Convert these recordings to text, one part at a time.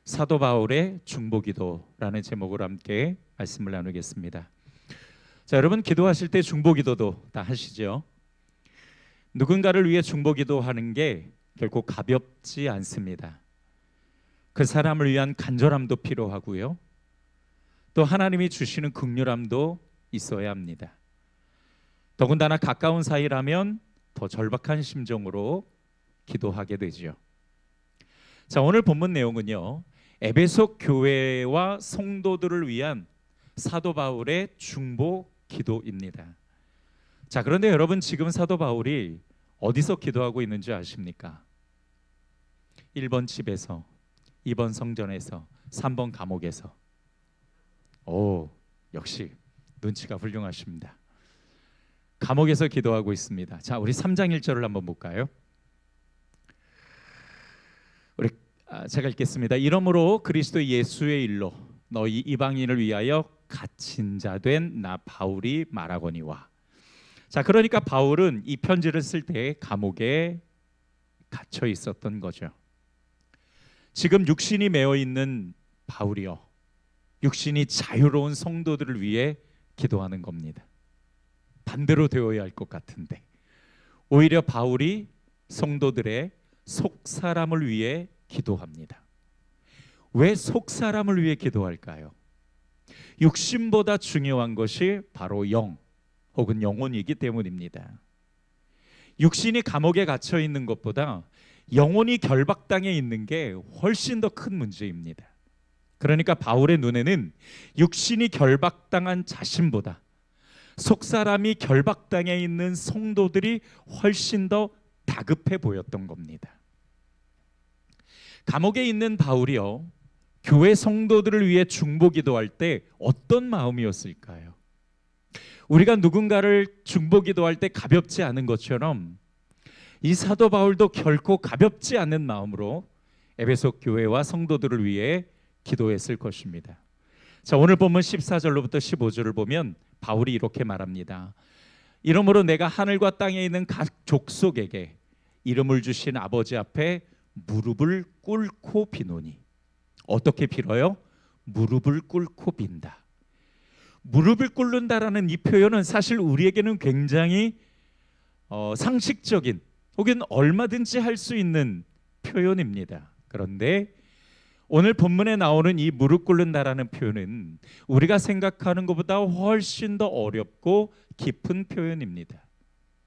사도 바울의 중보기도라는 제목으로 함께 말씀을 나누겠습니다. 자, 여러분 기도하실 때 중보기도도 다 하시죠? 누군가를 위해 중보기도하는 게 결코 가볍지 않습니다. 그 사람을 위한 간절함도 필요하고요. 또 하나님이 주시는 긍휼함도 있어야 합니다. 더군다나 가까운 사이라면 더 절박한 심정으로 기도하게 되죠. 자, 오늘 본문 내용은요, 에베소 교회와 성도들을 위한 사도 바울의 중보 기도입니다. 자, 그런데 여러분 지금 사도 바울이 어디서 기도하고 있는지 아십니까? 1번 집에서, 2번 성전에서, 3번 감옥에서. 오, 역시 눈치가 훌륭하십니다. 감옥에서 기도하고 있습니다. 자, 우리 3장 1절을 한번 볼까요? 제가 읽겠습니다. 이러므로 그리스도 예수의 일로 너희 이방인을 위하여 갇힌 자 된 나 바울이 말하거니와. 자, 그러니까 바울은 이 편지를 쓸 때 감옥에 갇혀 있었던 거죠. 지금 육신이 매어 있는 바울이요, 육신이 자유로운 성도들을 위해 기도하는 겁니다. 반대로 되어야 할 것 같은데 오히려 바울이 성도들의 속사람을 위해 기도합니다. 왜 속사람을 위해 기도할까요? 육신보다 중요한 것이 바로 영 혹은 영혼이기 때문입니다. 육신이 감옥에 갇혀 있는 것보다 영혼이 결박당해 있는 게 훨씬 더 큰 문제입니다. 그러니까 바울의 눈에는 육신이 결박당한 자신보다 속사람이 결박당해 있는 성도들이 훨씬 더 다급해 보였던 겁니다. 감옥에 있는 바울이요, 교회 성도들을 위해 중보기도할 때 어떤 마음이었을까요? 우리가 누군가를 중보기도할 때 가볍지 않은 것처럼 이 사도 바울도 결코 가볍지 않은 마음으로 에베소 교회와 성도들을 위해 기도했을 것입니다. 자, 오늘 본문 14절로부터 15절을 보면 바울이 이렇게 말합니다. 이러므로 내가 하늘과 땅에 있는 각 족속에게 이름을 주신 아버지 앞에 무릎을 꿇고 비노니. 어떻게 빌어요? 무릎을 꿇고 빈다. 무릎을 꿇는다라는 이 표현은 사실 우리에게는 굉장히 상식적인 혹은 얼마든지 할 수 있는 표현입니다. 그런데 오늘 본문에 나오는 이 무릎 꿇는다라는 표현은 우리가 생각하는 것보다 훨씬 더 어렵고 깊은 표현입니다.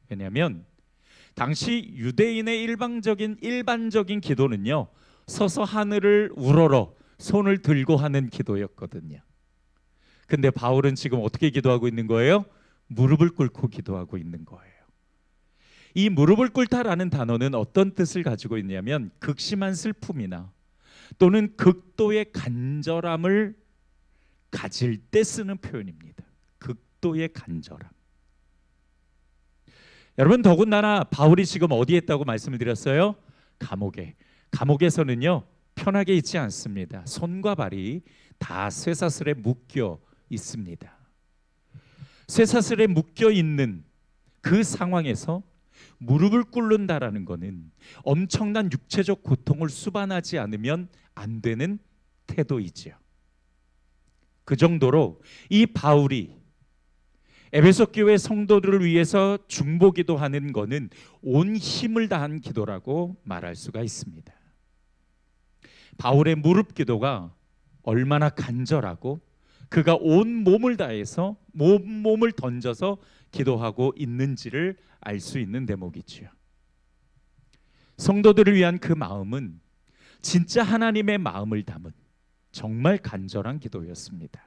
왜냐하면 당시 유대인의 일반적인 기도는요, 서서 하늘을 우러러 손을 들고 하는 기도였거든요. 근데 바울은 지금 어떻게 기도하고 있는 거예요? 무릎을 꿇고 기도하고 있는 거예요. 이 무릎을 꿇다라는 단어는 어떤 뜻을 가지고 있냐면 극심한 슬픔이나 또는 극도의 간절함을 가질 때 쓰는 표현입니다. 극도의 간절함. 여러분, 더군다나 바울이 지금 어디에 있다고 말씀을 드렸어요? 감옥에. 감옥에서는요, 편하게 있지 않습니다. 손과 발이 다 쇠사슬에 묶여 있습니다. 쇠사슬에 묶여 있는 그 상황에서 무릎을 꿇는다라는 것은 엄청난 육체적 고통을 수반하지 않으면 안 되는 태도이지요. 그 정도로 이 바울이 에베소 교회 성도들을 위해서 중보기도하는 것은 온 힘을 다한 기도라고 말할 수가 있습니다. 바울의 무릎 기도가 얼마나 간절하고 그가 온 몸을 다해서 몸을 던져서 기도하고 있는지를 알 수 있는 대목이지요. 성도들을 위한 그 마음은 진짜 하나님의 마음을 담은 정말 간절한 기도였습니다.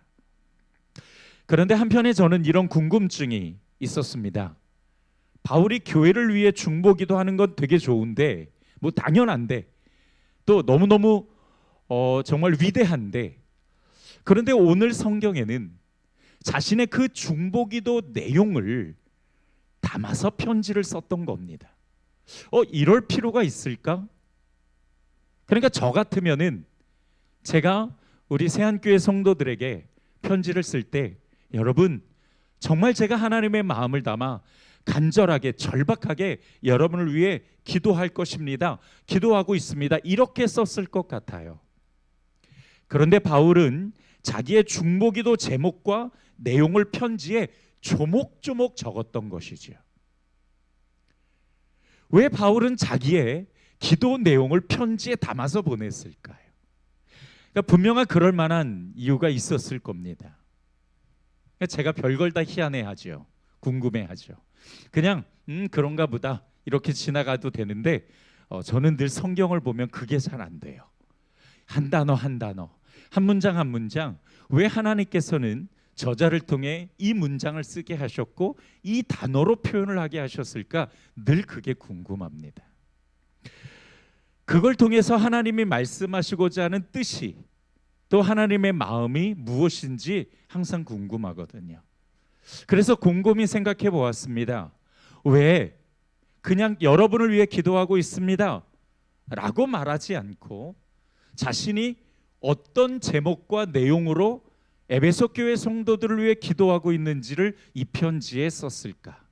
그런데 한편에 저는 이런 궁금증이 있었습니다. 바울이 교회를 위해 중보기도하는 건 되게 좋은데, 뭐 당연한데, 또 너무너무 정말 위대한데, 그런데 오늘 성경에는 자신의 그 중보기도 내용을 담아서 편지를 썼던 겁니다. 이럴 필요가 있을까? 그러니까 저 같으면은 제가 우리 세안교회 성도들에게 편지를 쓸 때, 여러분 정말 제가 하나님의 마음을 담아 간절하게 절박하게 여러분을 위해 기도할 것입니다. 기도하고 있습니다. 이렇게 썼을 것 같아요. 그런데 바울은 자기의 중보기도 제목과 내용을 편지에 조목조목 적었던 것이지요. 왜 바울은 자기의 기도 내용을 편지에 담아서 보냈을까요? 그러니까 분명한 그럴 만한 이유가 있었을 겁니다. 그러니까 제가 별걸 다 희한해하죠. 궁금해하죠. 그냥 그런가 보다 이렇게 지나가도 되는데 저는 늘 성경을 보면 그게 잘 안 돼요. 한 단어 한 단어, 한 문장 한 문장, 왜 하나님께서는 저자를 통해 이 문장을 쓰게 하셨고 이 단어로 표현을 하게 하셨을까? 늘 그게 궁금합니다. 그걸 통해서 하나님이 말씀하시고자 하는 뜻이, 또 하나님의 마음이 무엇인지 항상 궁금하거든요. 그래서 곰곰이 생각해 보았습니다. 왜 그냥 여러분을 위해 기도하고 있습니다 라고 말하지 않고 자신이 어떤 제목과 내용으로 에베소 교회 성도들을 위해 기도하고 있는지를 이 편지에 썼을까?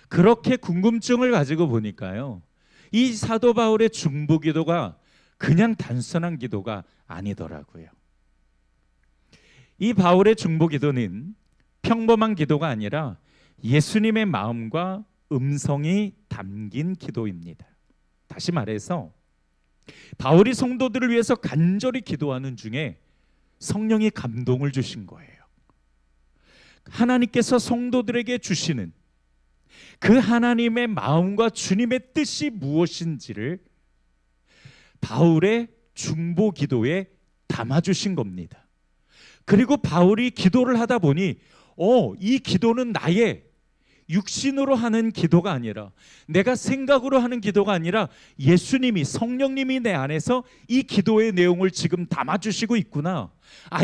그렇게 궁금증을 가지고 보니까요, 이 사도 바울의 중보 기도가 그냥 단순한 기도가 아니더라고요. 이 바울의 중보 기도는 평범한 기도가 아니라 예수님의 마음과 음성이 담긴 기도입니다. 다시 말해서 바울이 성도들을 위해서 간절히 기도하는 중에 성령이 감동을 주신 거예요. 하나님께서 성도들에게 주시는 그 하나님의 마음과 주님의 뜻이 무엇인지를 바울의 중보 기도에 담아주신 겁니다. 그리고 바울이 기도를 하다 보니 이 기도는 나의 육신으로 하는 기도가 아니라, 내가 생각으로 하는 기도가 아니라 예수님이, 성령님이 내 안에서 이 기도의 내용을 지금 담아주시고 있구나.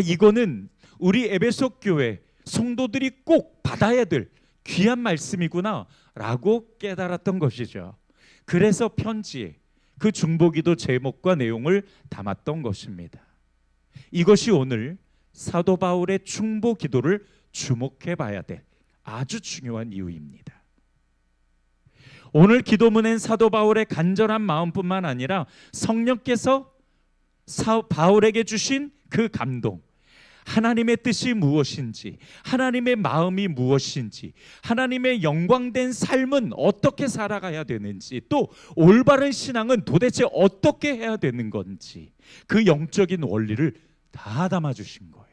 이거는 우리 에베소 교회 성도들이 꼭 받아야 될 귀한 말씀이구나 라고 깨달았던 것이죠. 그래서 편지에 그 중보기도 제목과 내용을 담았던 것입니다. 이것이 오늘 사도 바울의 중보기도를 주목해 봐야 될 아주 중요한 이유입니다. 오늘 기도문엔 사도 바울의 간절한 마음뿐만 아니라 성령께서 바울에게 주신 그 감동, 하나님의 뜻이 무엇인지, 하나님의 마음이 무엇인지, 하나님의 영광된 삶은 어떻게 살아가야 되는지, 또 올바른 신앙은 도대체 어떻게 해야 되는 건지, 그 영적인 원리를 다 담아주신 거예요.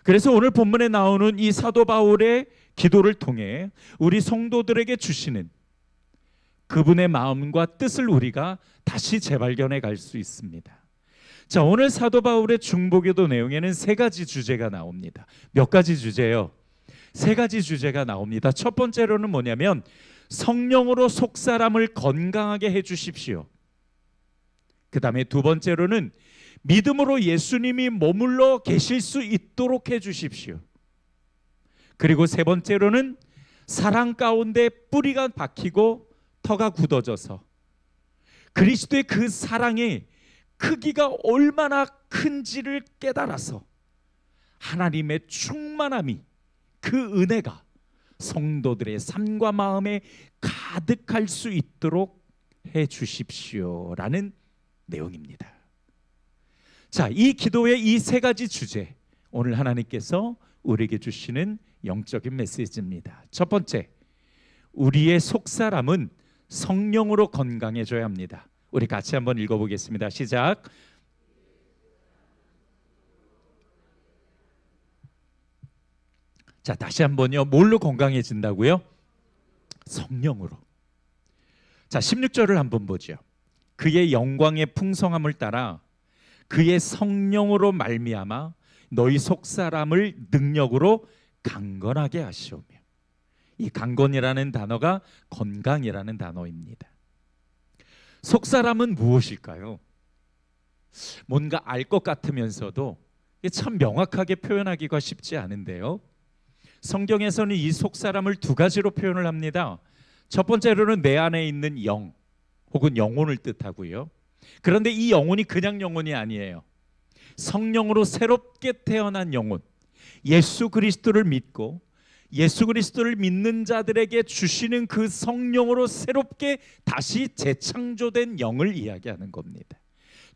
그래서 오늘 본문에 나오는 이 사도 바울의 기도를 통해 우리 성도들에게 주시는 그분의 마음과 뜻을 우리가 다시 재발견해 갈 수 있습니다. 자, 오늘 사도 바울의 중보기도 내용에는 세 가지 주제가 나옵니다. 몇 가지 주제요? 세 가지 주제가 나옵니다. 첫 번째로는 뭐냐면 성령으로 속사람을 건강하게 해주십시오. 그 다음에 두 번째로는 믿음으로 예수님이 머물러 계실 수 있도록 해주십시오. 그리고 세 번째로는 사랑 가운데 뿌리가 박히고 터가 굳어져서 그리스도의 그 사랑의 크기가 얼마나 큰지를 깨달아서 하나님의 충만함이, 그 은혜가 성도들의 삶과 마음에 가득할 수 있도록 해주십시오라는 내용입니다. 자, 이 기도의 이 세 가지 주제, 오늘 하나님께서 우리에게 주시는 영적인 메시지입니다. 첫 번째, 우리의 속사람은 성령으로 건강해져야 합니다. 우리 같이 한번 읽어보겠습니다. 시작. 자, 다시 한번요. 뭘로 건강해진다고요? 성령으로. 자, 16절을 한번 보죠. 그의 영광의 풍성함을 따라 그의 성령으로 말미암아 너희 속사람을 능력으로 강건하게 하시오며. 이 강건이라는 단어가 건강이라는 단어입니다. 속사람은 무엇일까요? 뭔가 알 것 같으면서도 참 명확하게 표현하기가 쉽지 않은데요. 성경에서는 이 속사람을 두 가지로 표현을 합니다. 첫 번째로는 내 안에 있는 영 혹은 영혼을 뜻하고요. 그런데 이 영혼이 그냥 영혼이 아니에요. 성령으로 새롭게 태어난 영혼, 예수 그리스도를 믿고 예수 그리스도를 믿는 자들에게 주시는 그 성령으로 새롭게 다시 재창조된 영을 이야기하는 겁니다.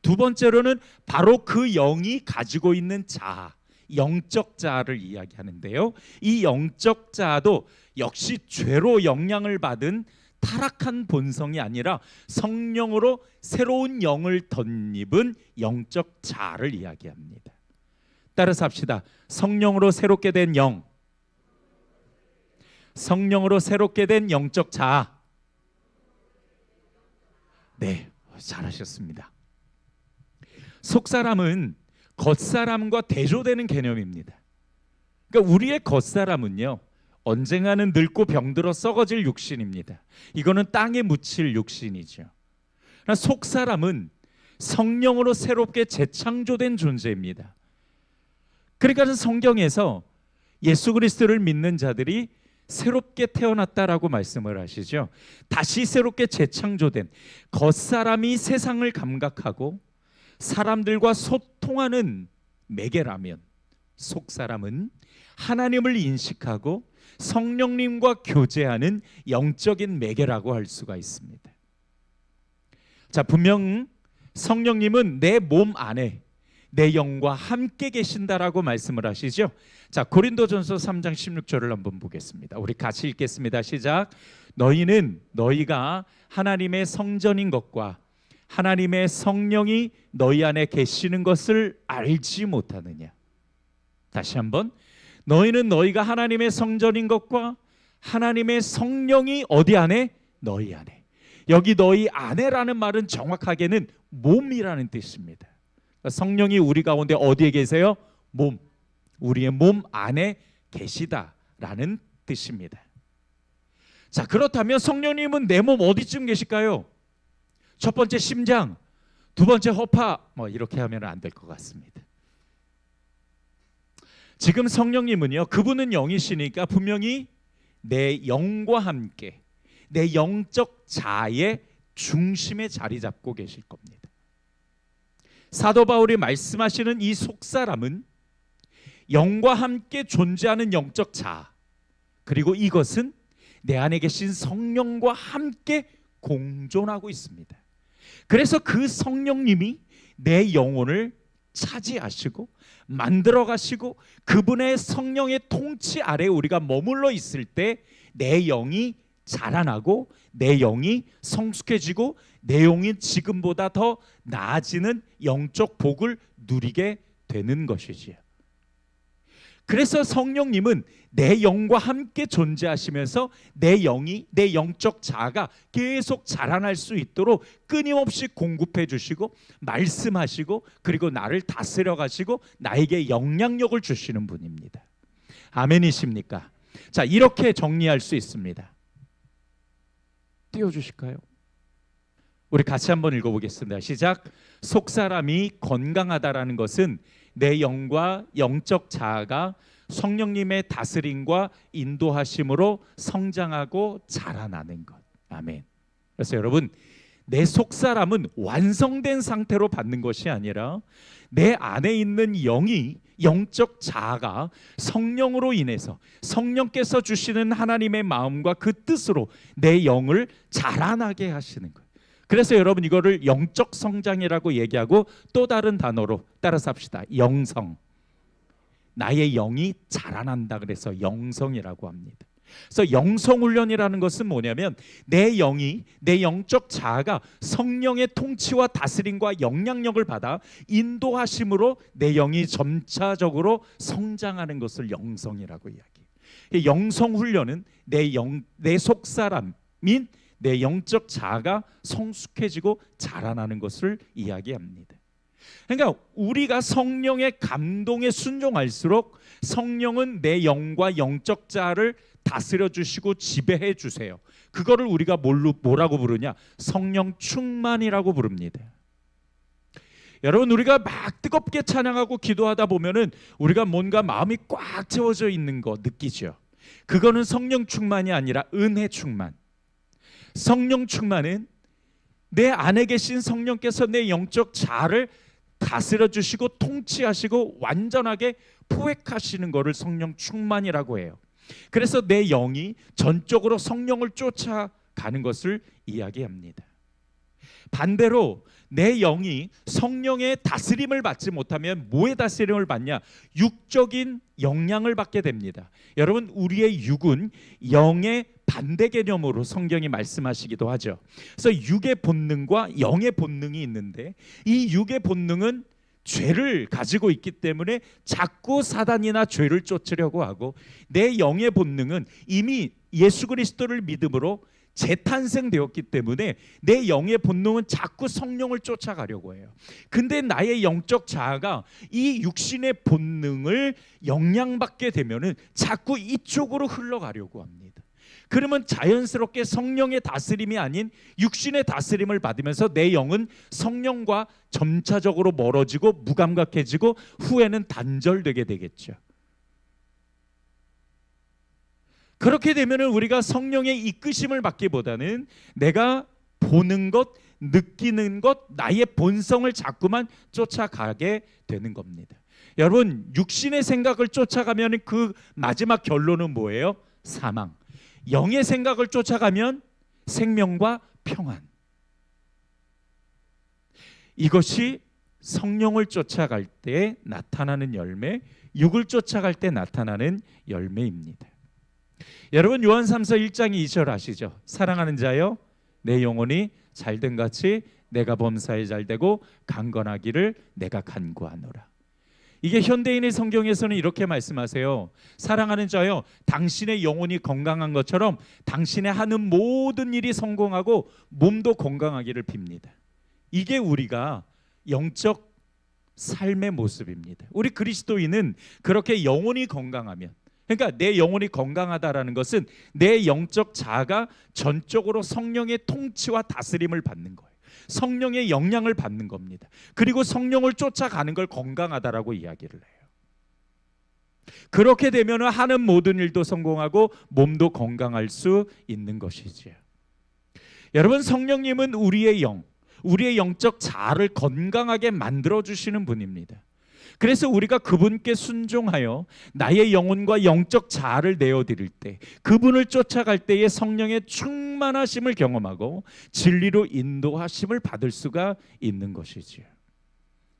두 번째로는 바로 그 영이 가지고 있는 자아, 영적 자아를 이야기하는데요. 이 영적 자아도 역시 죄로 영향을 받은 타락한 본성이 아니라 성령으로 새로운 영을 덧입은 영적 자아를 이야기합니다. 따라서 합시다. 성령으로 새롭게 된 영, 성령으로 새롭게 된 영적 자아. 네, 잘하셨습니다. 속사람은 겉사람과 대조되는 개념입니다. 그러니까 우리의 겉사람은요, 언젠가는 늙고 병들어 썩어질 육신입니다. 이거는 땅에 묻힐 육신이죠. 그러나 속사람은 성령으로 새롭게 재창조된 존재입니다. 그러니까 성경에서 예수 그리스도를 믿는 자들이 새롭게 태어났다라고 말씀을 하시죠. 다시 새롭게 재창조된 겉사람이 세상을 감각하고 사람들과 소통하는 매개라면, 속사람은 하나님을 인식하고 성령님과 교제하는 영적인 매개라고 할 수가 있습니다. 자, 분명 성령님은 내 몸 안에 내 영과 함께 계신다라고 말씀을 하시죠. 자, 고린도전서 3장 16절을 한번 보겠습니다. 우리 같이 읽겠습니다. 시작. 너희는 너희가 하나님의 성전인 것과 하나님의 성령이 너희 안에 계시는 것을 알지 못하느냐. 다시 한번. 너희는 너희가 하나님의 성전인 것과 하나님의 성령이 어디 안에? 너희 안에. 여기 너희 안에라는 말은 정확하게는 몸이라는 뜻입니다. 성령이 우리 가운데 어디에 계세요? 몸. 우리의 몸 안에 계시다라는 뜻입니다. 자, 그렇다면 성령님은 내 몸 어디쯤 계실까요? 첫 번째 심장, 두 번째 허파, 이렇게 하면 안 될 것 같습니다. 지금 성령님은요, 그분은 영이시니까 분명히 내 영과 함께 내 영적 자아의 중심에 자리 잡고 계실 겁니다. 사도 바울이 말씀하시는 이 속사람은 영과 함께 존재하는 영적 자아, 그리고 이것은 내 안에 계신 성령과 함께 공존하고 있습니다. 그래서 그 성령님이 내 영혼을 차지하시고 만들어 가시고 그분의 성령의 통치 아래 우리가 머물러 있을 때 내 영이 자라나고 내 영이 성숙해지고 내 영이 지금보다 더 나아지는 영적 복을 누리게 되는 것이지요. 그래서 성령님은 내 영과 함께 존재하시면서 내 영이, 내 영적 자아가 계속 자라날 수 있도록 끊임없이 공급해 주시고 말씀하시고 그리고 나를 다스려 가시고 나에게 영향력을 주시는 분입니다. 아멘이십니까? 자, 이렇게 정리할 수 있습니다. 띄워주실까요? 우리 같이 한번 읽어보겠습니다. 시작. 속사람이 건강하다라는 것은 내 영과 영적 자아가 성령님의 다스림과 인도하심으로 성장하고 자라나는 것. 아멘. 그래서 여러분, 내 속사람은 완성된 상태로 받는 것이 아니라 내 안에 있는 영이, 영적 자아가 성령으로 인해서 성령께서 주시는 하나님의 마음과 그 뜻으로 내 영을 자라나게 하시는 거예요. 그래서 여러분, 이거를 영적 성장이라고 얘기하고 또 다른 단어로 따라서 합시다. 영성. 나의 영이 자라난다 그래서 영성이라고 합니다. 그래서 영성훈련이라는 것은 뭐냐면 내 영이, 내 영적 자아가 성령의 통치와 다스림과 영향력을 받아 인도하심으로 내 영이 점차적으로 성장하는 것을 영성이라고 이야기해요. 영성훈련은 내 속사람인 내 영적 자아가 성숙해지고 자라나는 것을 이야기합니다. 그러니까 우리가 성령의 감동에 순종할수록 성령은 내 영과 영적 자아를 다스려 주시고 지배해 주세요. 그거를 우리가 뭐라고 부르냐? 성령 충만이라고 부릅니다. 여러분, 우리가 막 뜨겁게 찬양하고 기도하다 보면은 우리가 뭔가 마음이 꽉 채워져 있는 거 느끼죠. 그거는 성령 충만이 아니라 은혜 충만. 성령 충만은 내 안에 계신 성령께서 내 영적 자아를 다스려 주시고 통치하시고 완전하게 포획하시는 것을 성령 충만이라고 해요. 그래서 내 영이 전적으로 성령을 쫓아가는 것을 이야기합니다. 반대로 내 영이 성령의 다스림을 받지 못하면 뭐의 다스림을 받냐? 육적인 영향을 받게 됩니다. 여러분, 우리의 육은 영의 반대 개념으로 성경이 말씀하시기도 하죠. 그래서 육의 본능과 영의 본능이 있는데, 이 육의 본능은 죄를 가지고 있기 때문에 자꾸 사단이나 죄를 쫓으려고 하고, 내 영의 본능은 이미 예수 그리스도를 믿음으로 재탄생되었기 때문에 내 영의 본능은 자꾸 성령을 쫓아가려고 해요. 근데 나의 영적 자아가 이 육신의 본능을 영향받게 되면은 자꾸 이쪽으로 흘러가려고 합니다. 그러면 자연스럽게 성령의 다스림이 아닌 육신의 다스림을 받으면서 내 영은 성령과 점차적으로 멀어지고 무감각해지고 후에는 단절되게 되겠죠. 그렇게 되면 우리가 성령의 이끄심을 받기보다는 내가 보는 것, 느끼는 것, 나의 본성을 자꾸만 쫓아가게 되는 겁니다. 여러분, 육신의 생각을 쫓아가면 그 마지막 결론은 뭐예요? 사망. 영의 생각을 쫓아가면 생명과 평안. 이것이 성령을 쫓아갈 때 나타나는 열매, 육을 쫓아갈 때 나타나는 열매입니다. 여러분, 요한 3서 1장 2절 아시죠? 사랑하는 자여, 내 영혼이 잘된 같이 내가 범사에 잘되고 강건하기를 내가 간구하노라. 이게 현대인의 성경에서는 이렇게 말씀하세요. 사랑하는 자여, 당신의 영혼이 건강한 것처럼 당신의 하는 모든 일이 성공하고 몸도 건강하기를 빕니다. 이게 우리가 영적 삶의 모습입니다. 우리 그리스도인은 그렇게 영혼이 건강하면, 그러니까 내 영혼이 건강하다라는 것은 내 영적 자아가 전적으로 성령의 통치와 다스림을 받는 거예요. 성령의 영향을 받는 겁니다. 그리고 성령을 쫓아가는 걸 건강하다라고 이야기를 해요. 그렇게 되면 하는 모든 일도 성공하고 몸도 건강할 수 있는 것이지요. 여러분, 성령님은 우리의 영, 우리의 영적 자아를 건강하게 만들어주시는 분입니다. 그래서 우리가 그분께 순종하여 나의 영혼과 영적 자아를 내어드릴 때, 그분을 쫓아갈 때에 성령의 충만하심을 경험하고 진리로 인도하심을 받을 수가 있는 것이지요.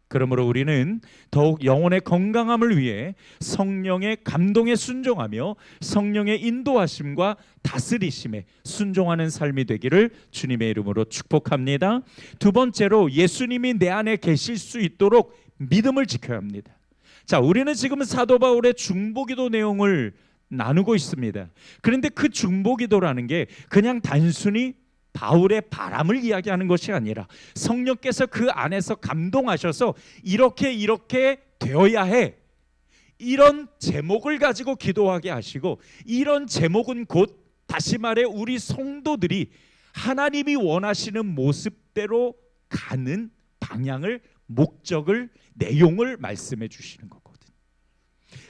그러므로 우리는 더욱 영혼의 건강함을 위해 성령의 감동에 순종하며 성령의 인도하심과 다스리심에 순종하는 삶이 되기를 주님의 이름으로 축복합니다. 두 번째로, 예수님이 내 안에 계실 수 있도록 믿음을 지켜야 합니다. 자, 우리는 지금 사도 바울의 중보기도 내용을 나누고 있습니다. 그런데 그 중보기도라는 게 그냥 단순히 바울의 바람을 이야기하는 것이 아니라 성령께서 그 안에서 감동하셔서 이렇게 되어야 해, 이런 제목을 가지고 기도하게 하시고, 이런 제목은 곧 다시 말해 우리 성도들이 하나님이 원하시는 모습대로 가는 방향을, 목적을, 내용을 말씀해 주시는 거거든.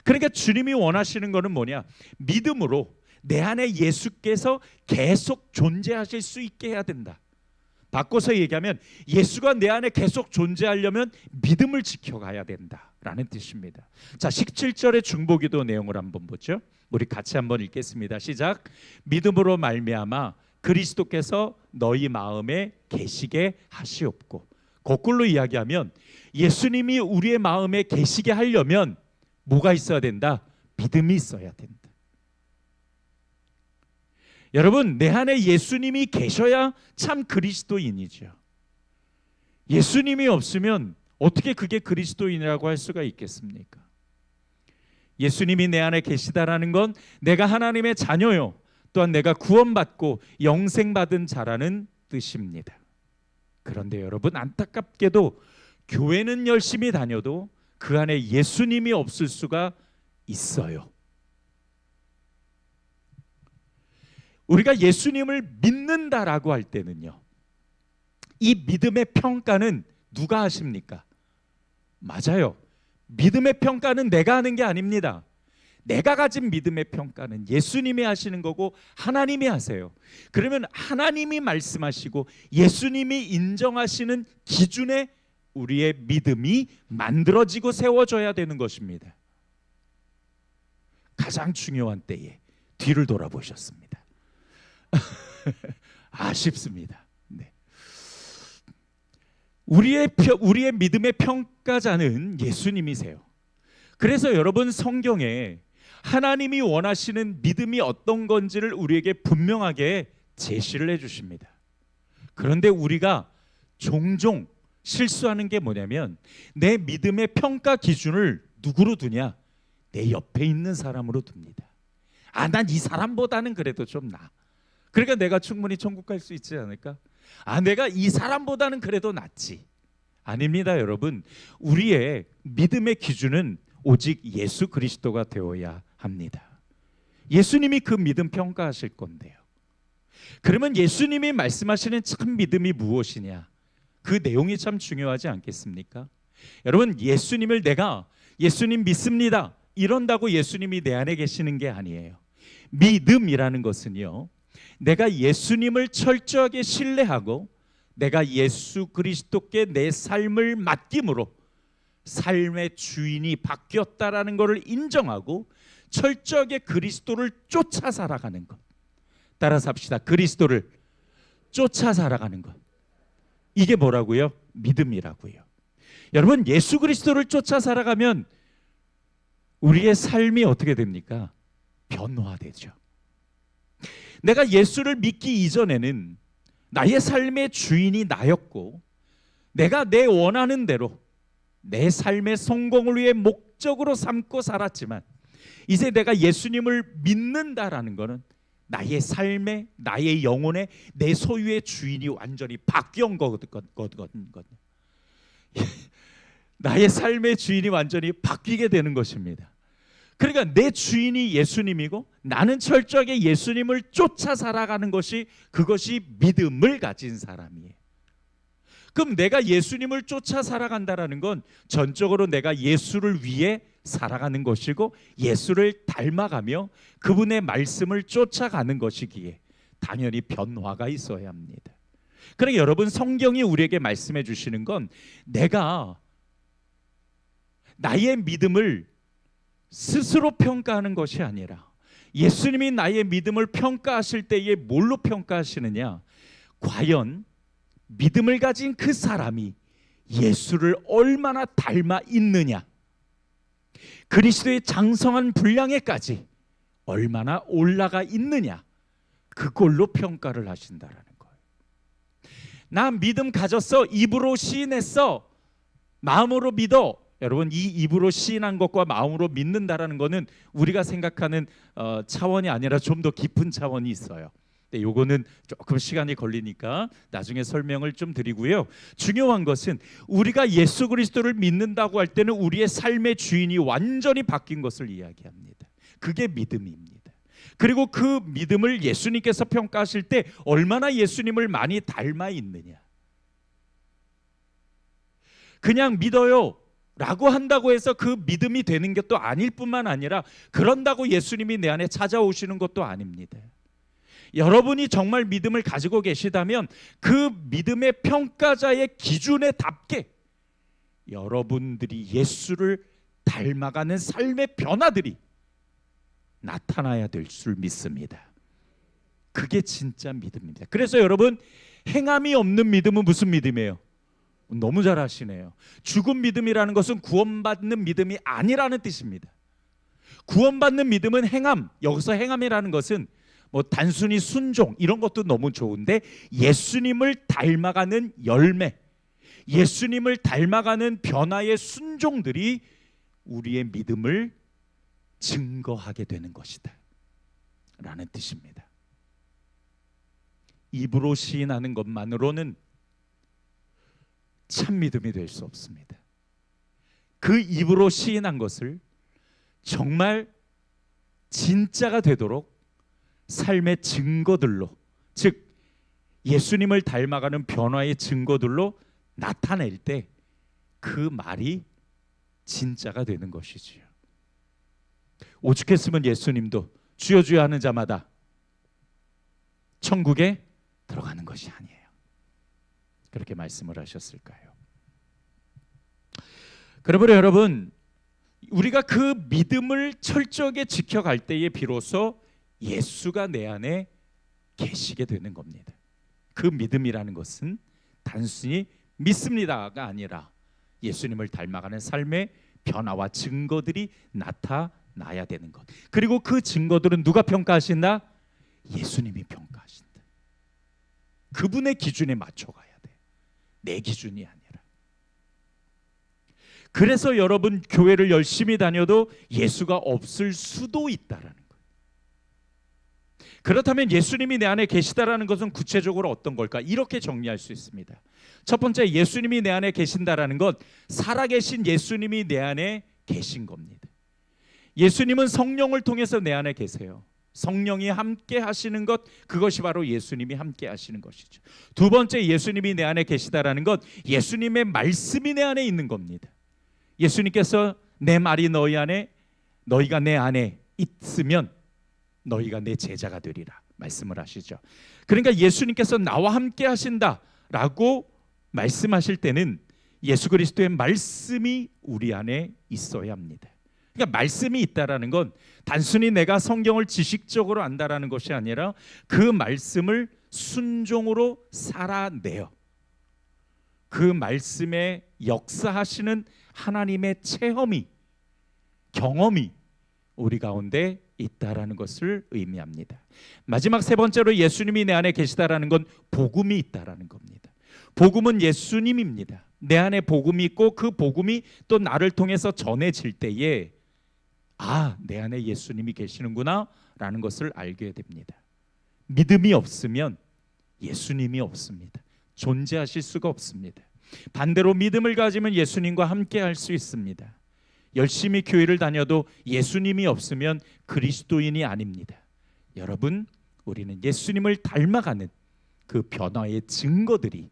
그러니까 주님이 원하시는 거는 뭐냐? 믿음으로 내 안에 예수께서 계속 존재하실 수 있게 해야 된다. 바꿔서 얘기하면 예수가 내 안에 계속 존재하려면 믿음을 지켜가야 된다라는 뜻입니다. 자, 17절의 중보기도 내용을 한번 보죠. 우리 같이 한번 읽겠습니다. 시작. 믿음으로 말미암아 그리스도께서 너희 마음에 계시게 하시옵고. 거꾸로 이야기하면 예수님이 우리의 마음에 계시게 하려면 뭐가 있어야 된다? 믿음이 있어야 된다. 여러분, 내 안에 예수님이 계셔야 참 그리스도인이죠. 예수님이 없으면 어떻게 그게 그리스도인이라고 할 수가 있겠습니까? 예수님이 내 안에 계시다라는 건 내가 하나님의 자녀요, 또한 내가 구원받고 영생받은 자라는 뜻입니다. 그런데 여러분, 안타깝게도 교회는 열심히 다녀도 그 안에 예수님이 없을 수가 있어요. 우리가 예수님을 믿는다라고 할 때는요, 이 믿음의 평가는 누가 하십니까? 맞아요. 믿음의 평가는 내가 하는 게 아닙니다. 내가 가진 믿음의 평가는 예수님이 하시는 거고 하나님이 하세요. 그러면 하나님이 말씀하시고 예수님이 인정하시는 기준에 우리의 믿음이 만들어지고 세워져야 되는 것입니다. 가장 중요한 때에 뒤를 돌아보셨습니다. 아쉽습니다. 네. 우리의 믿음의 평가자는 예수님이세요. 그래서 여러분, 성경에 하나님이 원하시는 믿음이 어떤 건지를 우리에게 분명하게 제시를 해주십니다. 그런데 우리가 종종 실수하는 게 뭐냐면, 내 믿음의 평가 기준을 누구로 두냐? 내 옆에 있는 사람으로 둡니다. 난 이 사람보다는 그래도 좀 나아. 그러니까 내가 충분히 천국 갈 수 있지 않을까? 내가 이 사람보다는 그래도 낫지. 아닙니다, 여러분. 우리의 믿음의 기준은 오직 예수 그리스도가 되어야 합니다. 예수님이 그 믿음 평가하실 건데요. 그러면 예수님이 말씀하시는 참 믿음이 무엇이냐? 그 내용이 참 중요하지 않겠습니까? 여러분, 내가 예수님 믿습니다 이런다고 예수님이 내 안에 계시는 게 아니에요. 믿음이라는 것은요, 내가 예수님을 철저하게 신뢰하고 내가 예수 그리스도께 내 삶을 맡김으로 삶의 주인이 바뀌었다라는 것을 인정하고 철저하게 그리스도를 쫓아 살아가는 것. 따라서 합시다. 그리스도를 쫓아 살아가는 것. 이게 뭐라고요? 믿음이라고요. 여러분, 예수 그리스도를 쫓아 살아가면 우리의 삶이 어떻게 됩니까? 변화되죠. 내가 예수를 믿기 이전에는 나의 삶의 주인이 나였고, 내가 내 원하는 대로 내 삶의 성공을 위해 목적으로 삼고 살았지만, 이제 내가 예수님을 믿는다라는 것은 나의 삶의, 나의 영혼의, 내 소유의 주인이 완전히 바뀐 거거든요. 나의 삶의 주인이 완전히 바뀌게 되는 것입니다. 그러니까 내 주인이 예수님이고 나는 철저하게 예수님을 쫓아 살아가는 것이, 그것이 믿음을 가진 사람이에요. 그럼 내가 예수님을 쫓아 살아간다는 건 전적으로 내가 예수를 위해 살아가는 것이고 예수를 닮아가며 그분의 말씀을 쫓아가는 것이기에 당연히 변화가 있어야 합니다. 그러니까 여러분, 성경이 우리에게 말씀해 주시는 건 내가 나의 믿음을 스스로 평가하는 것이 아니라 예수님이 나의 믿음을 평가하실 때에 뭘로 평가하시느냐? 과연 믿음을 가진 그 사람이 예수를 얼마나 닮아 있느냐, 그리스도의 장성한 분량에까지 얼마나 올라가 있느냐, 그걸로 평가를 하신다라는 거예요. 나 믿음 가졌어, 입으로 시인했어, 마음으로 믿어. 여러분, 이 입으로 시인한 것과 마음으로 믿는다라는 것은 우리가 생각하는 차원이 아니라 좀 더 깊은 차원이 있어요. 요거는 조금 시간이 걸리니까 나중에 설명을 좀 드리고요. 중요한 것은 우리가 예수 그리스도를 믿는다고 할 때는 우리의 삶의 주인이 완전히 바뀐 것을 이야기합니다. 그게 믿음입니다. 그리고 그 믿음을 예수님께서 평가하실 때 얼마나 예수님을 많이 닮아 있느냐. 그냥 믿어요 라고 한다고 해서 그 믿음이 되는 것도 아닐 뿐만 아니라 그런다고 예수님이 내 안에 찾아오시는 것도 아닙니다. 여러분이 정말 믿음을 가지고 계시다면 그 믿음의 평가자의 기준에 답게 여러분들이 예수를 닮아가는 삶의 변화들이 나타나야 될 줄 믿습니다. 그게 진짜 믿음입니다. 그래서 여러분, 행함이 없는 믿음은 무슨 믿음이에요? 너무 잘 아시네요. 죽은 믿음이라는 것은 구원받는 믿음이 아니라는 뜻입니다. 구원받는 믿음은 행함, 여기서 행함이라는 것은 단순히 순종 이런 것도 너무 좋은데 예수님을 닮아가는 열매, 예수님을 닮아가는 변화의 순종들이 우리의 믿음을 증거하게 되는 것이다 라는 뜻입니다. 입으로 시인하는 것만으로는 참 믿음이 될 수 없습니다. 그 입으로 시인한 것을 정말 진짜가 되도록 삶의 증거들로, 즉 예수님을 닮아가는 변화의 증거들로 나타낼 때 그 말이 진짜가 되는 것이지요. 오죽했으면 예수님도 주여 주여 하는 자마다 천국에 들어가는 것이 아니에요. 그렇게 말씀을 하셨을까요? 그러므로 여러분, 우리가 그 믿음을 철저하게 지켜갈 때에 비로소 예수가 내 안에 계시게 되는 겁니다. 그 믿음이라는 것은 단순히 믿습니다가 아니라 예수님을 닮아가는 삶의 변화와 증거들이 나타나야 되는 것. 그리고 그 증거들은 누가 평가하신다? 예수님이 평가하신다. 그분의 기준에 맞춰가야 돼. 내 기준이 아니라. 그래서 여러분 교회를 열심히 다녀도 예수가 없을 수도 있다라는 거예요. 그렇다면 예수님이 내 안에 계시다라는 것은 구체적으로 어떤 걸까? 이렇게 정리할 수 있습니다. 첫 번째, 예수님이 내 안에 계신다라는 것, 살아계신 예수님이 내 안에 계신 겁니다. 예수님은 성령을 통해서 내 안에 계세요. 성령이 함께 하시는 것, 그것이 바로 예수님이 함께 하시는 것이죠. 두 번째, 예수님이 내 안에 계시다라는 것, 예수님의 말씀이 내 안에 있는 겁니다. 예수님께서 내 말이 너희 안에, 너희가 내 안에 있으면 너희가 내 제자가 되리라 말씀을 하시죠. 그러니까 예수님께서 나와 함께 하신다라고 말씀하실 때는 예수 그리스도의 말씀이 우리 안에 있어야 합니다. 그러니까 말씀이 있다라는 건 단순히 내가 성경을 지식적으로 안다라는 것이 아니라 그 말씀을 순종으로 살아내요. 그 말씀에 역사하시는 하나님의 체험이, 경험이 우리 가운데 있다라는 것을 의미합니다. 마지막 세 번째로 예수님이 내 안에 계시다라는 건 복음이 있다라는 겁니다. 복음은 예수님입니다. 내 안에 복음이 있고 그 복음이 또 나를 통해서 전해질 때에 내 안에 예수님이 계시는구나 라는 것을 알게 됩니다. 믿음이 없으면 예수님이 없습니다. 존재하실 수가 없습니다. 반대로 믿음을 가지면 예수님과 함께 할 수 있습니다. 열심히 교회를 다녀도 예수님이 없으면 그리스도인이 아닙니다. 여러분, 우리는 예수님을 닮아가는 그 변화의 증거들이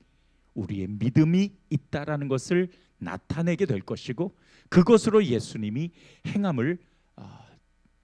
우리의 믿음이 있다라는 것을 나타내게 될 것이고, 그것으로 예수님이 행함을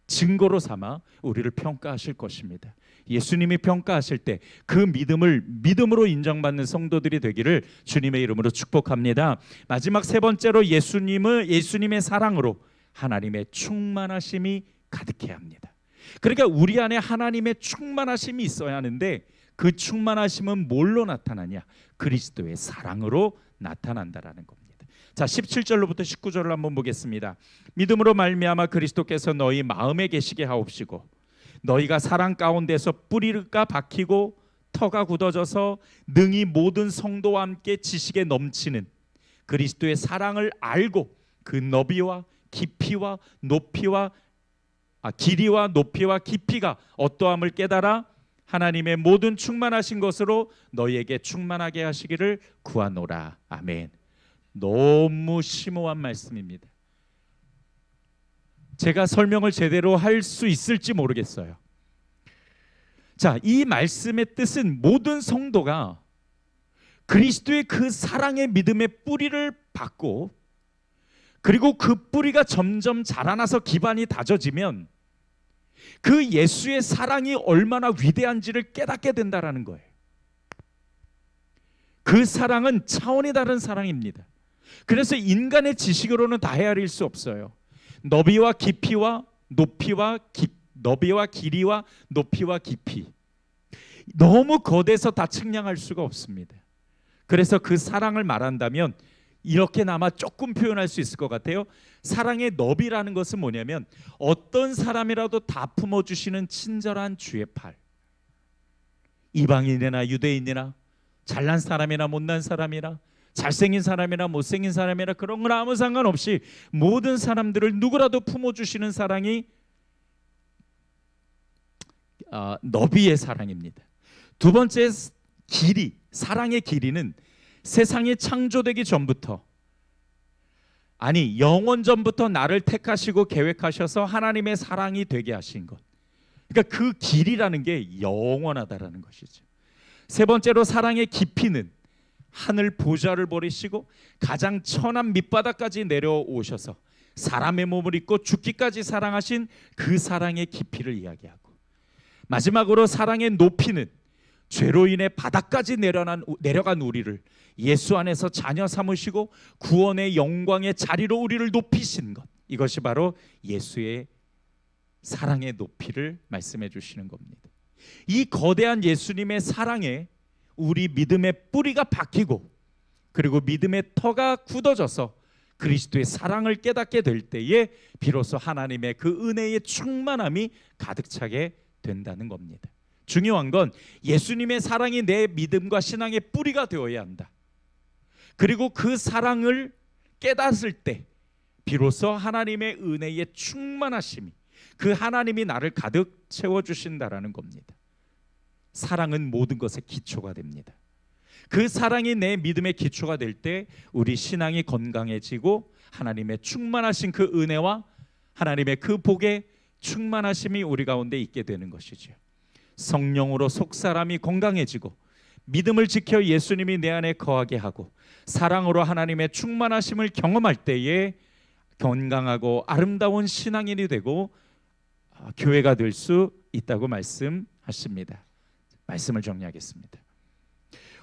증거로 삼아 우리를 평가하실 것입니다. 예수님이 평가하실 때 그 믿음을 믿음으로 인정받는 성도들이 되기를 주님의 이름으로 축복합니다. 마지막 세 번째로 예수님의 사랑으로 하나님의 충만하심이 가득해야 합니다. 그러니까 우리 안에 하나님의 충만하심이 있어야 하는데 그 충만하심은 뭘로 나타나냐? 그리스도의 사랑으로 나타난다라는 겁니다. 자, 17절로부터 19절을 한번 보겠습니다. 믿음으로 말미암아 그리스도께서 너희 마음에 계시게 하옵시고 너희가 사랑 가운데서 뿌리가 박히고 터가 굳어져서 능히 모든 성도와 함께 지식에 넘치는 그리스도의 사랑을 알고 그 너비와 깊이와 높이와 길이와 높이와 깊이가 어떠함을 깨달아 하나님의 모든 충만하신 것으로 너희에게 충만하게 하시기를 구하노라. 아멘. 너무 심오한 말씀입니다. 제가 설명을 제대로 할 수 있을지 모르겠어요. 자, 이 말씀의 뜻은 모든 성도가 그리스도의 그 사랑의 믿음의 뿌리를 받고 그리고 그 뿌리가 점점 자라나서 기반이 다져지면 그 예수의 사랑이 얼마나 위대한지를 깨닫게 된다라는 거예요. 그 사랑은 차원이 다른 사랑입니다. 그래서 인간의 지식으로는 다 헤아릴 수 없어요. 너비와 깊이와 높이와 너비와 길이와 높이와 깊이, 너무 거대해서 다 측량할 수가 없습니다. 그래서 그 사랑을 말한다면 이렇게나마 조금 표현할 수 있을 것 같아요. 사랑의 너비라는 것은 뭐냐면 어떤 사람이라도 다 품어주시는 친절한 주의 팔. 이방인이나 유대인이나 잘난 사람이나 못난 사람이나 잘생긴 사람이나 못생긴 사람이나 그런 건 아무 상관없이 모든 사람들을 누구라도 품어주시는 사랑이 너비의 사랑입니다. 두 번째 길이, 사랑의 길이는 세상이 창조되기 전부터, 아니 영원 전부터 나를 택하시고 계획하셔서 하나님의 사랑이 되게 하신 것. 그러니까 그 길이라는 게 영원하다라는 것이죠. 세 번째로 사랑의 깊이는 하늘 보좌를 버리시고 가장 천한 밑바닥까지 내려오셔서 사람의 몸을 입고 죽기까지 사랑하신 그 사랑의 깊이를 이야기하고, 마지막으로 사랑의 높이는 죄로 인해 바닥까지 내려간 우리를 예수 안에서 자녀 삼으시고 구원의 영광의 자리로 우리를 높이신 것, 이것이 바로 예수의 사랑의 높이를 말씀해 주시는 겁니다. 이 거대한 예수님의 사랑에 우리 믿음의 뿌리가 박히고 그리고 믿음의 터가 굳어져서 그리스도의 사랑을 깨닫게 될 때에 비로소 하나님의 그 은혜의 충만함이 가득 차게 된다는 겁니다. 중요한 건 예수님의 사랑이 내 믿음과 신앙의 뿌리가 되어야 한다. 그리고 그 사랑을 깨닫을 때 비로소 하나님의 은혜의 충만하심이, 그 하나님이 나를 가득 채워주신다라는 겁니다. 사랑은 모든 것의 기초가 됩니다. 그 사랑이 내 믿음의 기초가 될 때 우리 신앙이 건강해지고 하나님의 충만하신 그 은혜와 하나님의 그 복의 충만하심이 우리 가운데 있게 되는 것이죠. 성령으로 속사람이 건강해지고 믿음을 지켜 예수님이 내 안에 거하게 하고 사랑으로 하나님의 충만하심을 경험할 때에 건강하고 아름다운 신앙인이 되고 교회가 될 수 있다고 말씀하십니다. 말씀을 정리하겠습니다.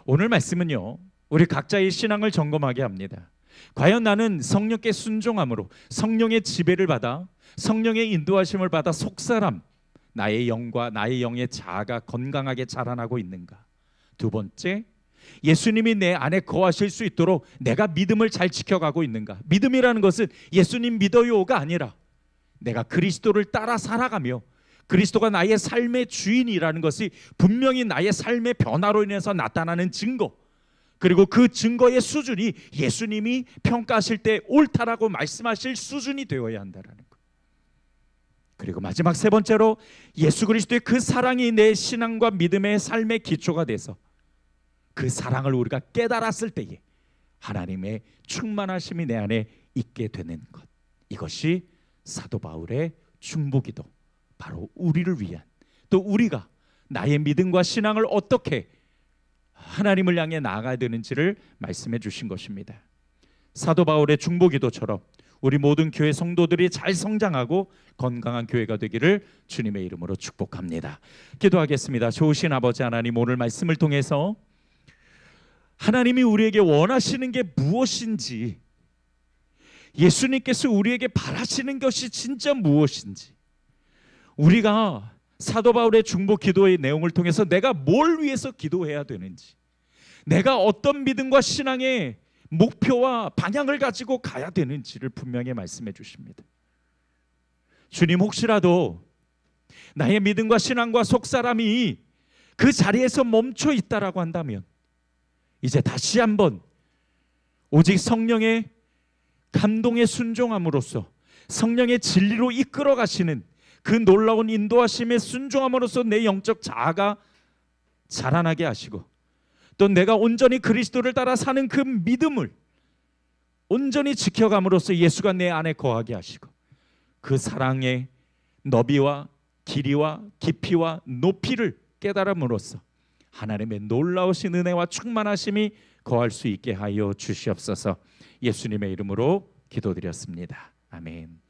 오늘 말씀은요, 우리 각자의 신앙을 점검하게 합니다. 과연 나는 성령께 순종함으로 성령의 지배를 받아 성령의 인도하심을 받아 속사람, 나의 영과 나의 영의 자아가 건강하게 자라나고 있는가? 두 번째, 예수님이 내 안에 거하실 수 있도록 내가 믿음을 잘 지켜가고 있는가? 믿음이라는 것은 예수님 믿어요가 아니라 내가 그리스도를 따라 살아가며 그리스도가 나의 삶의 주인이라는 것이 분명히 나의 삶의 변화로 인해서 나타나는 증거, 그리고 그 증거의 수준이 예수님이 평가하실 때 옳다라고 말씀하실 수준이 되어야 한다는 것. 그리고 마지막 세 번째로 예수 그리스도의 그 사랑이 내 신앙과 믿음의 삶의 기초가 돼서 그 사랑을 우리가 깨달았을 때에 하나님의 충만하심이 내 안에 있게 되는 것, 이것이 사도 바울의 중보기도, 바로 우리를 위한, 또 우리가 나의 믿음과 신앙을 어떻게 하나님을 향해 나아가야 되는지를 말씀해 주신 것입니다. 사도 바울의 중보기도처럼 우리 모든 교회 성도들이 잘 성장하고 건강한 교회가 되기를 주님의 이름으로 축복합니다. 기도하겠습니다. 좋으신 아버지 하나님, 오늘 말씀을 통해서 하나님이 우리에게 원하시는 게 무엇인지, 예수님께서 우리에게 바라시는 것이 진짜 무엇인지, 우리가 사도 바울의 중보 기도의 내용을 통해서 내가 뭘 위해서 기도해야 되는지, 내가 어떤 믿음과 신앙의 목표와 방향을 가지고 가야 되는지를 분명히 말씀해 주십니다. 주님, 혹시라도 나의 믿음과 신앙과 속사람이 그 자리에서 멈춰 있다라고 한다면 이제 다시 한번 오직 성령의 감동에 순종함으로써 성령의 진리로 이끌어 가시는 그 놀라운 인도하심에 순종함으로써 내 영적 자아가 자라나게 하시고, 또 내가 온전히 그리스도를 따라 사는 그 믿음을 온전히 지켜감으로써 예수가 내 안에 거하게 하시고, 그 사랑의 너비와 길이와 깊이와 높이를 깨달음으로써 하나님의 놀라우신 은혜와 충만하심이 거할 수 있게 하여 주시옵소서. 예수님의 이름으로 기도드렸습니다. 아멘.